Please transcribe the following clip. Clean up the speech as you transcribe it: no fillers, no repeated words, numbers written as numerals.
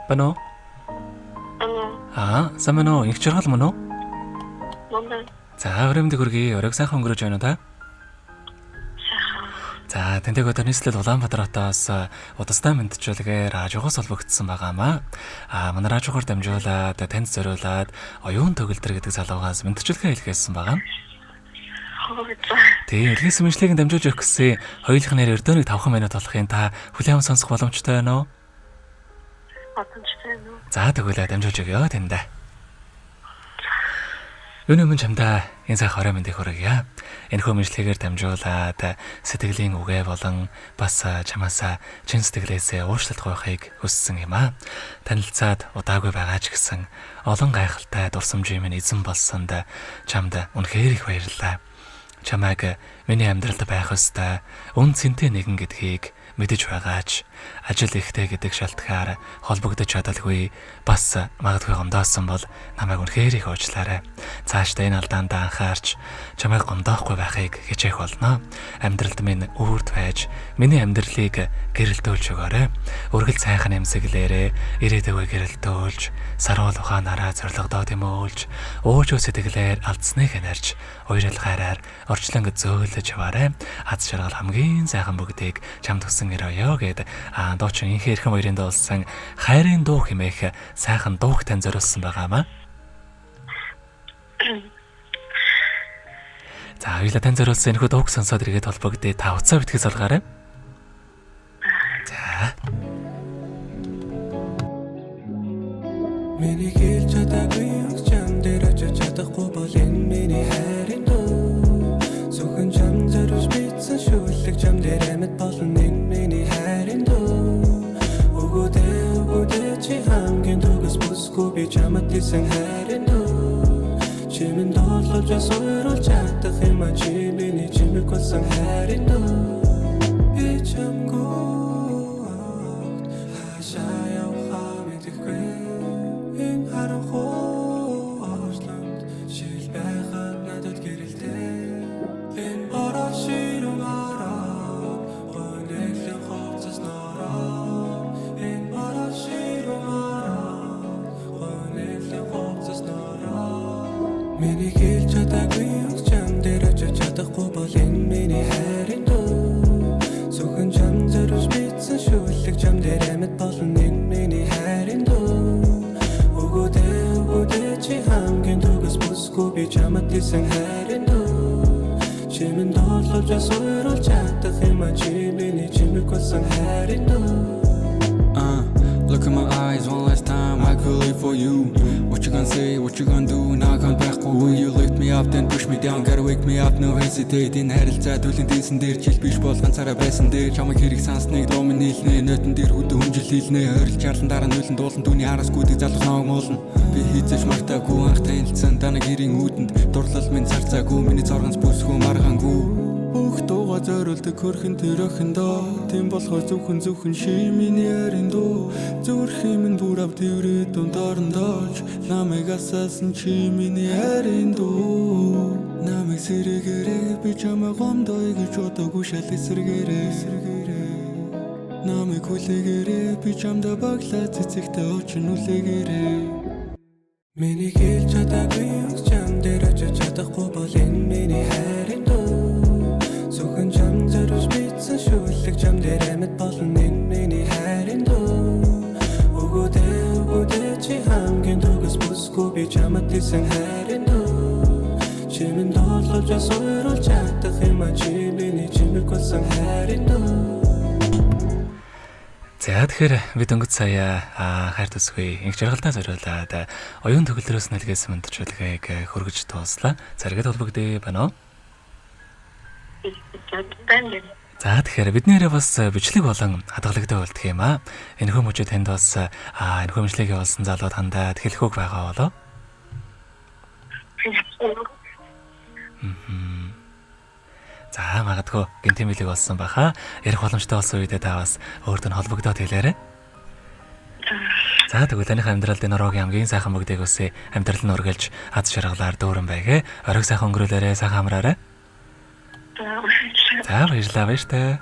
Бано? Самано их жаргал мөн үү? За, өрөөмдөг хүргэе. Өрөөг сайхан өнгөрөөж байна уу та? За, тэнтэйг одоо нийслэл Улаанбаатар хотоос удастай мэдчилгээр радиогоос холбогдсон байгаамаа. Манай радиогоор дамжуулаад танд зориулаад оюун төгөлдөр гэдэг залуугаас мэдчилгээ хэлгээсэн байгаа. Тийм, хэлгээсэн мэдлэгийг дамжуулж өгөх гэсэн хоёулынх нэр өрдөөнийг 5 минут болохын та хүлээм сонсох боломжтой байна уу? За, тэгвэл дамжуулж өгье тэндээ. Өнөөдөр чамдаа энэ цаг хорой мэндийг хүргье. Энэ хүмүүжлэгээр дамжуулаад сэтгэлийн үгээ болон бас чамаасаа чин сэтгэлээсээ уушлалт гойхыг хүссэн юм аа. Танилцаад удаагүй байгаа ч гэсэн олон гайхалтай дурсамжийн минь эзэн болсонд чамд үнэхээр их баярлалаа. Чамайг миний амьдралд байх ёстой үн цэнтэй нэгэн гэдгийг мэдэж байгаач ажил ихтэй гэдэг шалтгааар холбогдож чадалгүй бас магадгүй гомдоосон бол намайг үнэхээр их уучлаарай. Цаашдаа энэ алдаанд анхаарч чамайг гомдоохгүй байхыг хичээх болно. Амьдралд минь өвөрт байж миний амьдралыг гэрэлтүүлж өгөөрэй. Үргэлж сайхан эмсэглээрээ ирээдүгөө гэрэлтүүлж саруул ухаанаараа зоригдоод юмөөлж ууж сэтгэлээр алдсныг нарж уйралгаараар орчлонг зөөлөж яваарай. Аз жаргал хамгийн сайхан бүгдийг чамд хүсэн ирөөё гэд доочин инхээ эрхэм хоёрын дуулсан хайрын дуу хэмээх сайхан дууг тань зориулсан байгаамаа. За, хоёулаа тань зориулсан энэхүү дууг сонсоод иргэд холбогдъё. Та уцаа битгий салгаарай. За. Миний хэлж чадаагүй чам дээр очиж чадахгүй бол энэ миний хайрын дуу. Зөвхөн чам зориулж битсэн шүлэг чам дээр амьд болон энэ миний хайрын дуу. Өгөөдөө чи хамгийн дугас бүсгүй би чамд хэлсэн хайрын дуу. Чимэн доолж асууруулж чадах юм а чи миний чимэг болсон хайрын дуу. Би чамгүй хашаа явах мэдгүй. Энэ харанхуй орчлонд шил байхад надад гэрэлтэй. Энэ бороо ширүүн араа гонэглэн ховцос нороо. Энэ бороо ширүүн араа гонэглэн ховцос нороо. Миний хэлж чадаагүй чам дээр очиж чадахгүй бол энэ миний хайрын дуу. Зөвхөн чам зориулж битсэн шүлэг чам дээр амьд болон энэ миний хайрын дуу. Өгөөдөө чи хамгийн дугас бүсгүй би чамд хэлсэн хайрын дуу. Чимэн доолж асууруулж чадах юм а чи миний чимэг болсон хайрын дуу. Look in my eyes one last time, I could live for you. What you gonna say, what you gonna do, now I can't back away. You lift me up, then push me down, gotta wake me up, no hesitate. Энэ харилцаа түлэн дийсэн дээр чил биш бол ганцаараа байсан дээр. Чамайг хэрэг сансныг дуу минь нийлнэ, нөтөн дээр хөдөө хүнжил хийлнэ. Ойрол чарлан дараа нөлөн дуулан түүний араас гүдэг залуус ноог муулна. Би хийцэж мартаагүй анх танилцсан данаг хэрийн үүдэнд. Дурлал минь царцаагүй, миний цорганц бүсгүй маргаангүй. Бүх дууга зориулдаг хөрхөн тэр охиндоо. Тийм болохоор зөвхөн ши миний ярин дуу. Зүрх минь бүр ав тэрэ дундорндооч. Намайг асаасан чи миний ярин дуу. Намайг сэргээрээ би чамайг гомдоё гэж бодоогүй шал эсэргээрээ. Намайг хүлээгээрээ би чамдаа баглаа цэцэгтэй очин үлээгээрээ. Миний хэлж чадаагүй чам дээр очиж чадахгүй бол энэ миний хайрын дуу. Зөвхөн чам зориулж битсэн шүлэг чам дээр амьд болон энэ миний хайрын дуу. Өгөөдөө чи хамгийн дугас бүсгүй би чамд хэлсэн хайрын дуу. Чимэн доолж асууруулж чадах юм а чи миний чимэг болсон хайрын дуу. За, тэгэхээр бид өнгөц сая хайр төсгүй инх жаргалтай зориулаад оюун төгөлдрөөс нэлгээсэн мэдчилгээг хөргөж тууслаа. Зэрэгэд холбогдъё байна уу? За, тэгэхээр бид нэрээ бас бичлэг болон хадгалагтай болдгоо юм аа. Энэ хүмүүжээ танд бас энэ хүмүүжлэгээ болсон залууд хандаад хэлэхүүг байгаа болоо. За, магадгүй гинтэмэлэг болсон баха. Ярих боломжтой болсон үедээ та бас өөртөө холбогдоод хэлээрэй. За, тэгвэл таних амьдралд энэ ороогийн хамгийн сайхан бүгдийг өсөй. Амьдрал нь үргэлж аз жаргалаар дүүрэн байгээ. Оройг сайхан өнгөрүүлээрэй, сайхан амраарай. За, баярлалаа баяртай.